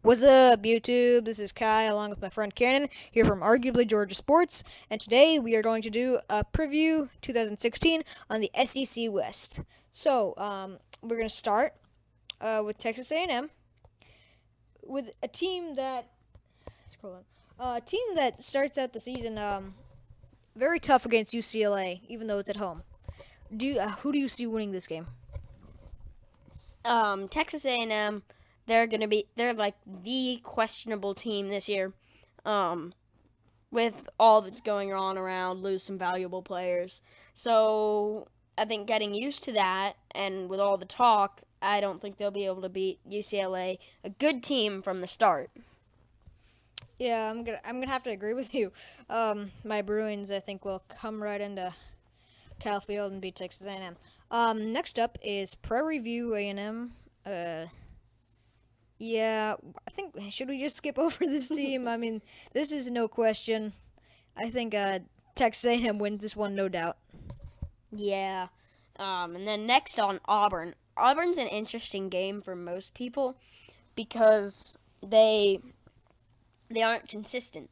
What's up, YouTube? This is Kai along with my friend Cannon here from Arguably Georgia Sports, and today we are going to do a preview 2016 on the SEC West. We're going to start with Texas A&M with a team that starts out the season very tough against UCLA, even though it's at home. Who do you see winning this game? Texas A&M, they're like the questionable team this year. With all that's going on around, lose some valuable players. So I think getting used to that, and with all the talk, I don't think they'll be able to beat UCLA, a good team from the start. Yeah, I'm gonna have to agree with you. My Bruins, I think, will come right into Cal Field and beat Texas A&M. Next up is Prairie View A&M. Yeah, I think should we just skip over this team? I mean, this is no question. I think Texas A&M wins this one, no doubt. Yeah. And then next on Auburn. Auburn's an interesting game for most people because they aren't consistent.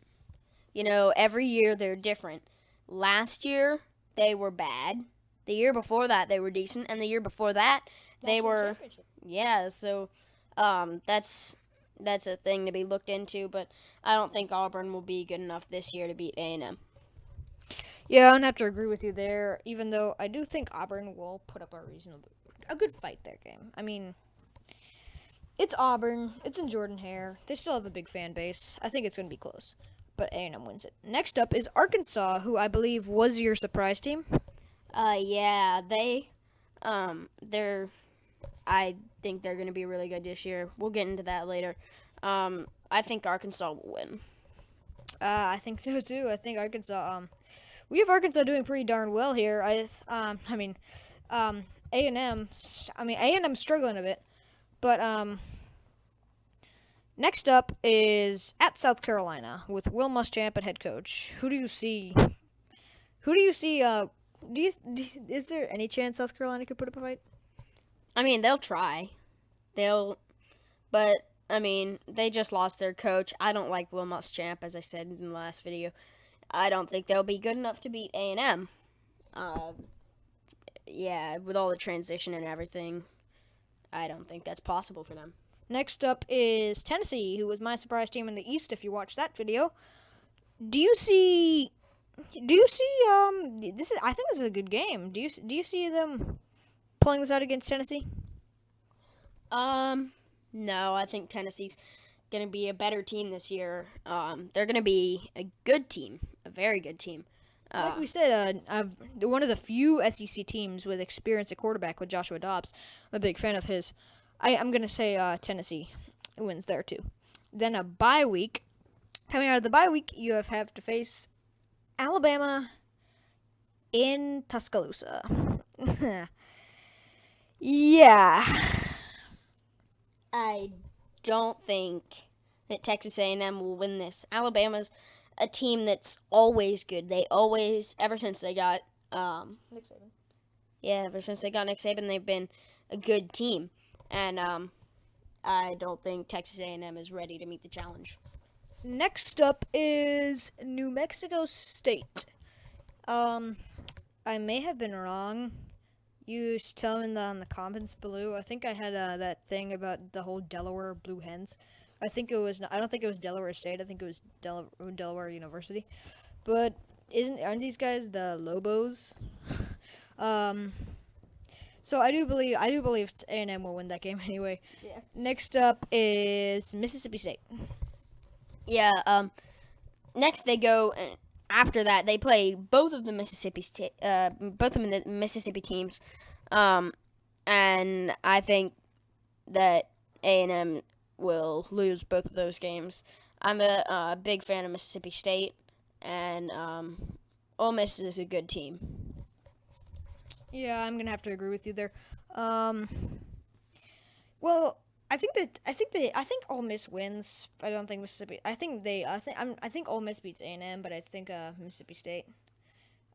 You know, every year they're different. Last year they were bad. The year before that they were decent, and the year before that they National were championship. yeah. So that's a thing to be looked into. But I don't think Auburn will be good enough this year to beat A&M. Yeah, I'm gonna have to agree with you there. Even though I do think Auburn will put up a good fight their game. I mean, it's Auburn. It's in Jordan Hare. They still have a big fan base. I think it's gonna be close, but A&M wins it. Next up is Arkansas, who I believe was your surprise team. Yeah, they're. I think they're going to be really good this year. We'll get into that later. I think Arkansas will win. I think so too. I think Arkansas. We have Arkansas doing pretty darn well here. A and M. I mean, A&M struggling a bit, but next up is at South Carolina with Will Muschamp at head coach. Who do you see? Who do you see? Is there any chance South Carolina could put up a fight? I mean, they'll try. They'll, but I mean, they just lost their coach. I don't like Will Muschamp, as I said in the last video. I don't think they'll be good enough to beat A&M. Uh, yeah, with all the transition and everything, I don't think that's possible for them. Next up is Tennessee, who was my surprise team in the East. If you watched that video, do you see? Do you see? This is. I think this is a good game. Do you see them pulling this out against Tennessee? Um, no, I think Tennessee's gonna be a better team this year. They're gonna be a good team, a very good team. Like Uh, we said, one of the few SEC teams with experience at quarterback with Joshua Dobbs. I'm a big fan of his. I'm gonna say Tennessee wins there too. Then a bye week. Coming out of the bye week, you have to face Alabama in Tuscaloosa. Yeah. I don't think that Texas A&M will win this. Alabama's a team that's always good. They always, ever since they got, Nick Saban. yeah, ever since they got Nick Saban, they've been a good team. And I don't think Texas A&M is ready to meet the challenge. Next up is New Mexico State. Um, I may have been wrong. You tell me on the comments below. I think I had that thing about the whole Delaware Blue Hens. I think it was. I don't think it was Delaware State. I think it was Delaware University. But aren't these guys the Lobos? um. So I do believe A&M will win that game anyway. Yeah. Next up is Mississippi State. Yeah. Next they go. After that, they play both of the both of the Mississippi teams, and I think that A&M will lose both of those games. I'm a big fan of Mississippi State, and Ole Miss is a good team. Yeah, I'm gonna have to agree with you there. Um, well, I think Ole Miss wins. I don't think Mississippi. I think Ole Miss beats A&M, but I think Mississippi State.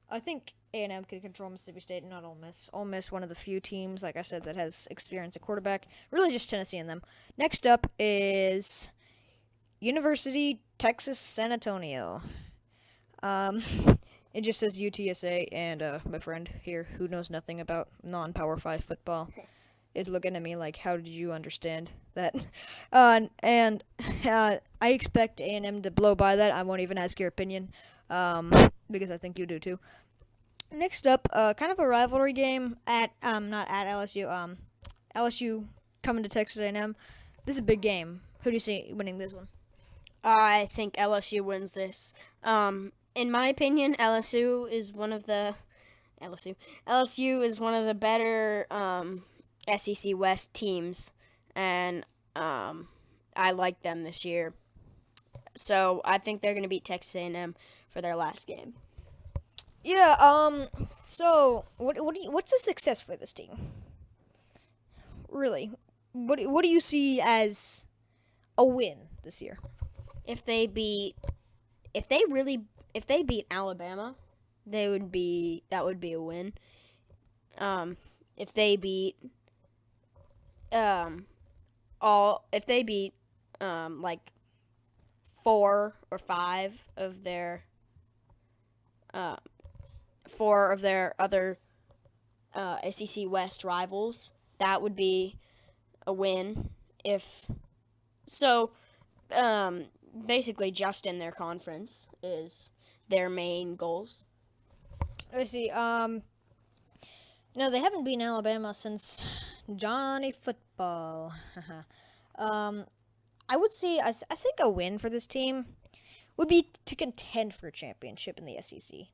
I think A&M can control Mississippi State, and not Ole Miss. Ole Miss, one of the few teams, like I said, that has experience at quarterback. Really, just Tennessee in them. Next up is University Texas San Antonio. Um, it just says UTSA, and my friend here, who knows nothing about non-Power 5 football, is looking at me like, how did you understand that? And I expect A&M to blow by that. I won't even ask your opinion, because I think you do too. Next up, kind of a rivalry game at not at LSU. LSU coming to Texas A&M. This is a big game. Who do you see winning this one? I think LSU wins this. In my opinion, LSU is one of the better SEC West teams, and I like them this year. So I think they're going to beat Texas A&M for their last game. Yeah. So what's a success for this team? Really, what do you see as a win this year? If they beat Alabama, that would be a win. If they beat like 4 of their other SEC West rivals, that would be a win. If so, basically, just in their conference is their main goals. I see. No, they haven't beaten Alabama since Johnny Football. I would say I think a win for this team would be to contend for a championship in the SEC.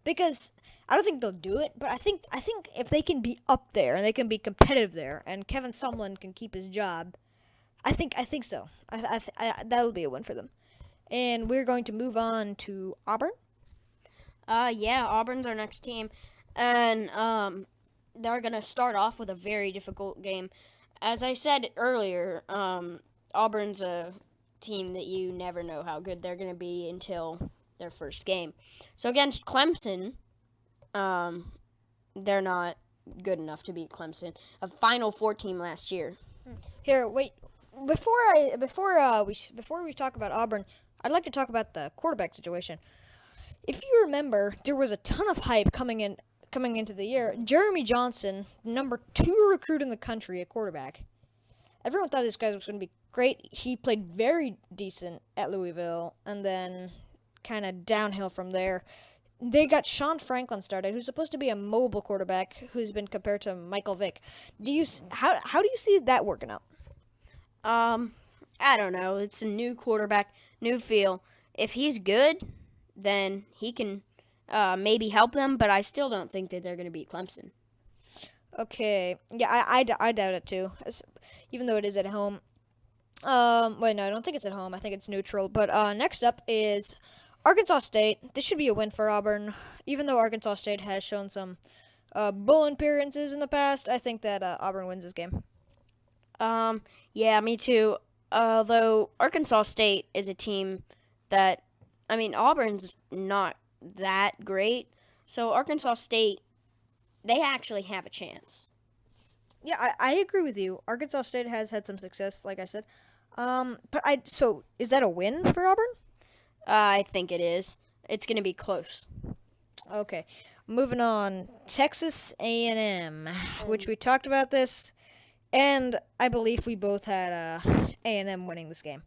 Because I don't think they'll do it, but I think if they can be up there and they can be competitive there, and Kevin Sumlin can keep his job, I think so. That'll be a win for them. And we're going to move on to Auburn. Yeah, Auburn's our next team, and they're gonna start off with a very difficult game. As I said earlier, Auburn's a team that you never know how good they're gonna be until their first game. So against Clemson, they're not good enough to beat Clemson, a Final Four team last year. Here, wait. Before we talk about Auburn, I'd like to talk about the quarterback situation. If you remember, there was a ton of hype coming into the year. Jeremy Johnson, number 2 recruit in the country at quarterback. Everyone thought this guy was going to be great. He played very decent at Louisville, and then kind of downhill from there. They got Sean Franklin started, who's supposed to be a mobile quarterback, who's been compared to Michael Vick. How do you see that working out? I don't know. It's a new quarterback, new feel. If he's good, then he can maybe help them, but I still don't think that they're going to beat Clemson. Okay. Yeah, I doubt it too, even though it is at home. Wait, no, I don't think it's at home. I think it's neutral. But next up is Arkansas State. This should be a win for Auburn. Even though Arkansas State has shown some bull appearances in the past, I think that Auburn wins this game. Yeah, me too. Although Arkansas State is a team that, Auburn's not that great. So Arkansas State, they actually have a chance. Yeah, I agree with you. Arkansas State has had some success, like I said. So is that a win for Auburn? I think it is. It's going to be close. Okay, moving on. Texas A&M, which we talked about this, and I believe we both had A&M winning this game.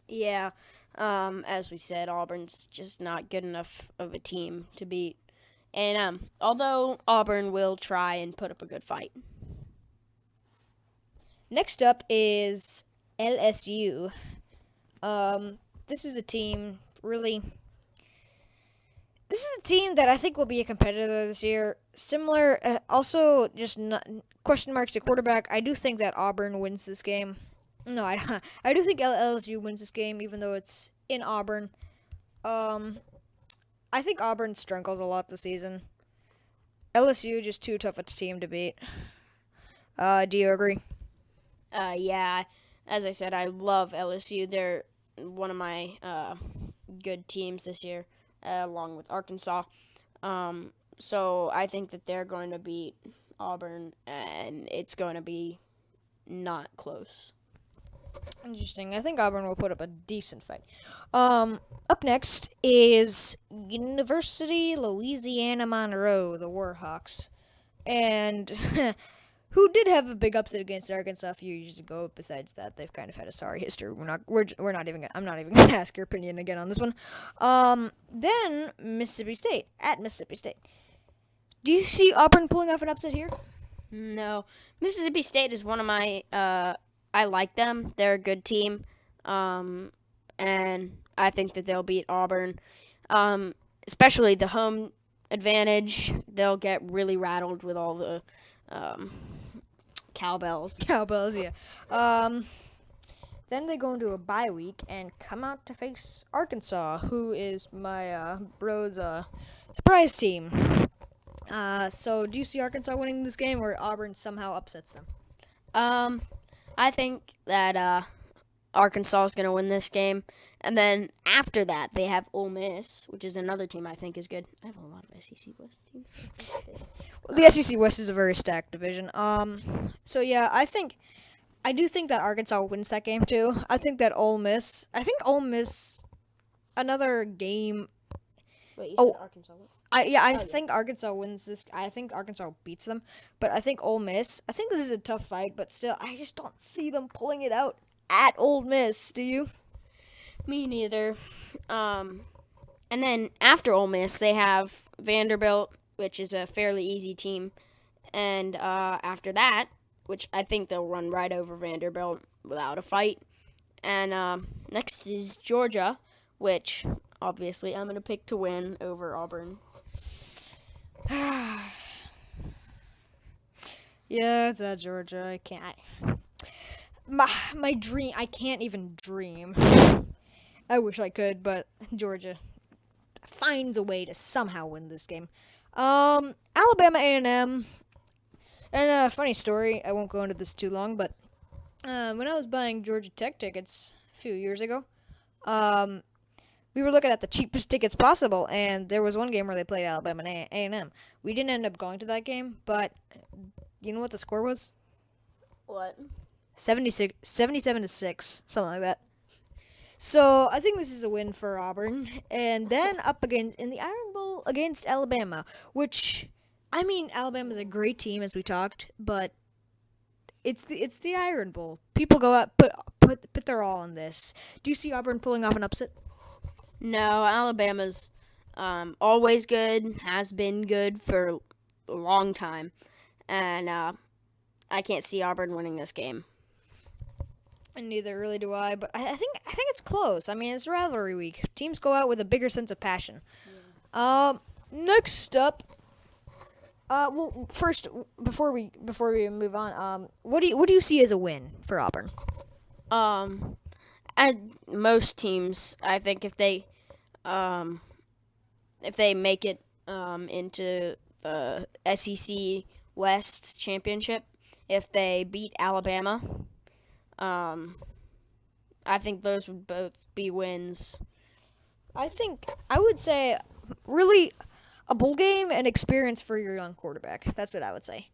Yeah, as we said, Auburn's just not good enough of a team to beat A&M. Although Auburn will try and put up a good fight. Next up is LSU. This is a team that I think will be a competitor this year. Similar, also just question marks at quarterback. I do think that Auburn wins this game. No, I do think LSU wins this game, even though it's in Auburn. I think Auburn struggles a lot this season. LSU just too tough a team to beat. Do you agree? Yeah. As I said, I love LSU. They're one of my good teams this year, along with Arkansas. So I think that they're going to beat Auburn, and it's going to be not close. Interesting. I think Auburn will put up a decent fight. Up next is University Louisiana Monroe, the Warhawks, and who did have a big upset against Arkansas a few years ago. Besides that, they've kind of had a sorry history. We're not even. I'm not even gonna ask your opinion again on this one. Then Mississippi State at Mississippi State. Do you see Auburn pulling off an upset here? No, Mississippi State is one of my. I like them. They're a good team, and I think that they'll beat Auburn. Especially the home advantage. They'll get really rattled with all the cowbells. Cowbells, yeah. Then they go into a bye week and come out to face Arkansas, who is my bro's surprise team. So do you see Arkansas winning this game, or Auburn somehow upsets them? I think that Arkansas is going to win this game, and then after that they have Ole Miss, which is another team I think is good. I have a lot of SEC West teams. Well, the SEC West is a very stacked division. So yeah, I do think that Arkansas wins that game too. I think Ole Miss, another game. Wait, you Oh, said Arkansas? I think Arkansas wins this. I think Arkansas beats them, but I think Ole Miss. I think this is a tough fight, but still, I just don't see them pulling it out at Ole Miss. Do you? Me neither. And then after Ole Miss, they have Vanderbilt, which is a fairly easy team, and after that, which I think they'll run right over Vanderbilt without a fight. And next is Georgia, which obviously I'm going to pick to win over Auburn. Yeah, it's at Georgia. I can't. My dream. I can't even dream. I wish I could, but Georgia finds a way to somehow win this game. Alabama A&M. And a funny story. I won't go into this too long, but when I was buying Georgia Tech tickets a few years ago, we were looking at the cheapest tickets possible, and there was one game where they played Alabama and A&M. We didn't end up going to that game, but you know what the score was? What? 77 to 6, something like that. So I think this is a win for Auburn, and then up against in the Iron Bowl against Alabama, which I mean Alabama's a great team as we talked, but it's the Iron Bowl. People go out put their all in this. Do you see Auburn pulling off an upset? No, Alabama's always good, has been good for a long time, and I can't see Auburn winning this game. And neither really do I, but I think it's close. I mean, it's rivalry week. Teams go out with a bigger sense of passion. Yeah. Next up, well, first before we move on, what do you see as a win for Auburn? And most teams, I think if they make it into the SEC West championship, if they beat Alabama, I think those would both be wins. I would say really a bowl game and experience for your young quarterback. That's what I would say.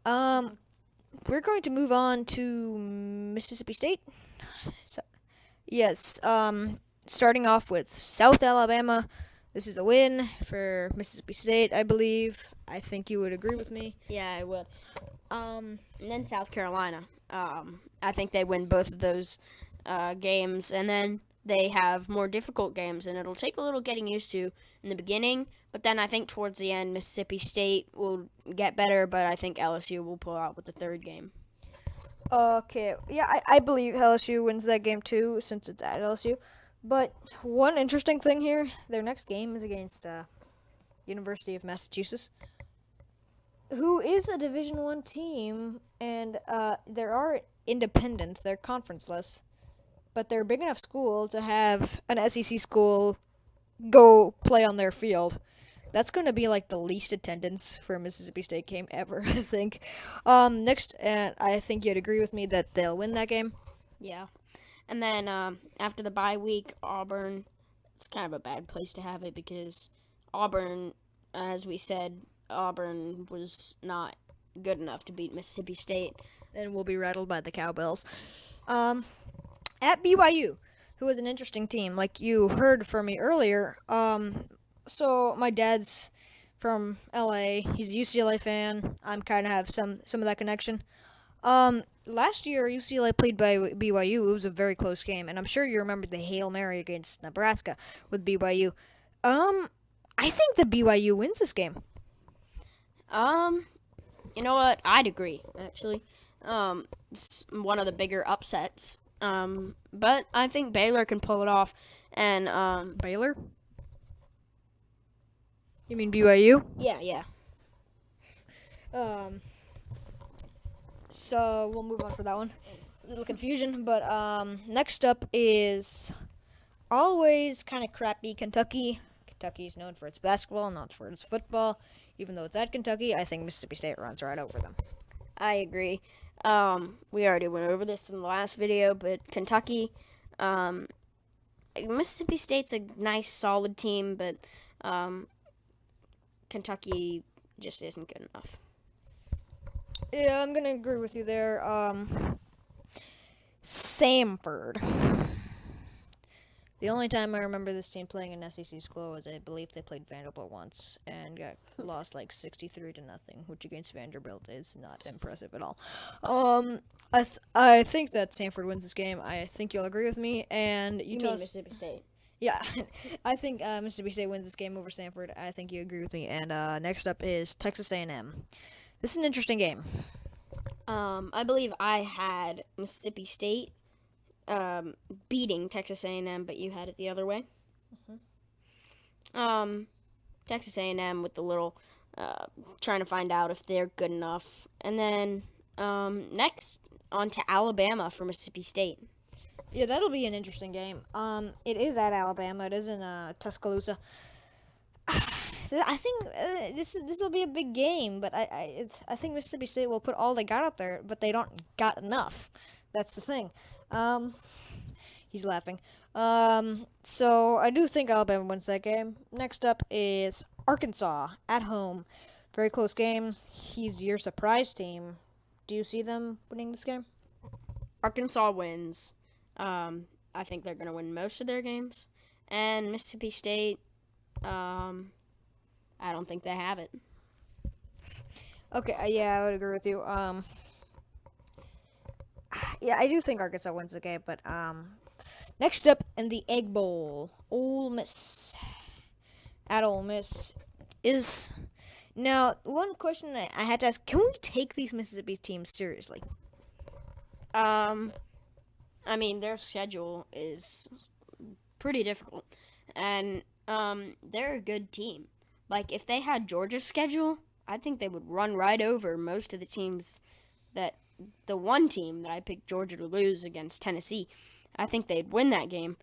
We're going to move on to Mississippi State. So, yes, starting off with South Alabama. This is a win for Mississippi State, I believe. I think you would agree with me. Yeah, I would. And then South Carolina. I think they win both of those games, and then they have more difficult games, and it'll take a little getting used to in the beginning, but then I think towards the end, Mississippi State will get better, but I think LSU will pull out with the third game. Okay, yeah, I believe LSU wins that game too, since it's at LSU. But one interesting thing here, their next game is against University of Massachusetts, who is a Division I team, and they are independent, they're conferenceless, but they're a big enough school to have an SEC school go play on their field. That's going to be like the least attendance for a Mississippi State game ever, I think. Next, I think you'd agree with me that they'll win that game. Yeah. And then after the bye week, Auburn, it's kind of a bad place to have it because Auburn, as we said, Auburn was not good enough to beat Mississippi State. And we'll be rattled by the cowbells. at BYU, who was an interesting team. Like you heard from me earlier. So my dad's from LA. He's a UCLA fan. I'm kind of have some of that connection. Last year UCLA played by BYU. It was a very close game, and I'm sure you remember the Hail Mary against Nebraska with BYU. Um, I think the BYU wins this game. Um, you know what? I'd agree, actually. It's one of the bigger upsets. But I think Baylor can pull it off. And, Baylor? You mean BYU? yeah. Um, so we'll move on for that one. A little confusion, but next up is always kind of crappy Kentucky. Kentucky is known for its basketball, not for its football. Even though it's at Kentucky, I think Mississippi State runs right over them. I agree. We already went over this in the last video, but Kentucky, um, Mississippi State's a nice, solid team, but Kentucky just isn't good enough. Yeah, I'm gonna agree with you there. Samford. The only time I remember this team playing an SEC school was I believe they played Vanderbilt once and got lost like 63-0, which against Vanderbilt is not impressive at all. I think that Samford wins this game. I think you'll agree with me, and You Utah. mean Mississippi State? Yeah, I think Mississippi State wins this game over Samford. I think you agree with me. And next up is Texas A&M. This is an interesting game. I believe I had Mississippi State beating Texas A&M, but you had it the other way. Texas A&M with the little trying to find out if they're good enough, and then next on to Alabama for Mississippi State. Yeah, that'll be an interesting game. It is at Alabama. It is in Tuscaloosa. I think this will be a big game, but I think Mississippi State will put all they got out there, but they don't got enough. That's the thing. He's laughing. So I do think Alabama wins that game. Next up is Arkansas at home. Very close game. He's your surprise team. Do you see them winning this game? Arkansas wins. I think they're going to win most of their games. And Mississippi State, I don't think they have it. Okay, yeah, I would agree with you. Yeah, I do think Arkansas wins the game, but next up in the Egg Bowl, Ole Miss at Ole Miss is now one question I had to ask: can we take these Mississippi teams seriously? I mean, their schedule is pretty difficult, and they're a good team. Like, if they had Georgia's schedule, I think they would run right over most of the teams that the one team that I picked Georgia to lose against Tennessee. I think they'd win that game,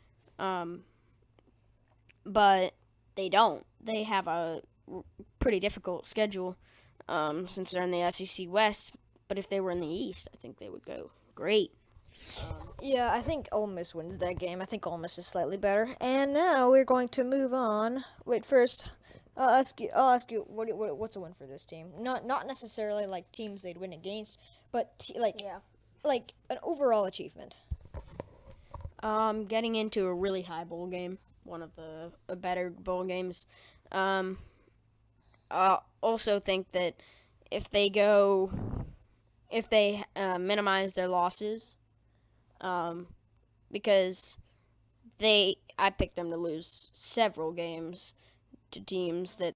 but they don't. They have a pretty difficult schedule since they're in the SEC West. But if they were in the East, I think they would go great. Yeah, I think Ole Miss wins that game. I think Ole Miss is slightly better. And now we're going to move on. Wait, first, I'll ask you, what's a win for this team? Not necessarily like teams they'd win against, but like an overall achievement. Getting into a really high bowl game, one of the better bowl games. I also think that if they minimize their losses, because I picked them to lose several games to teams that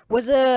was a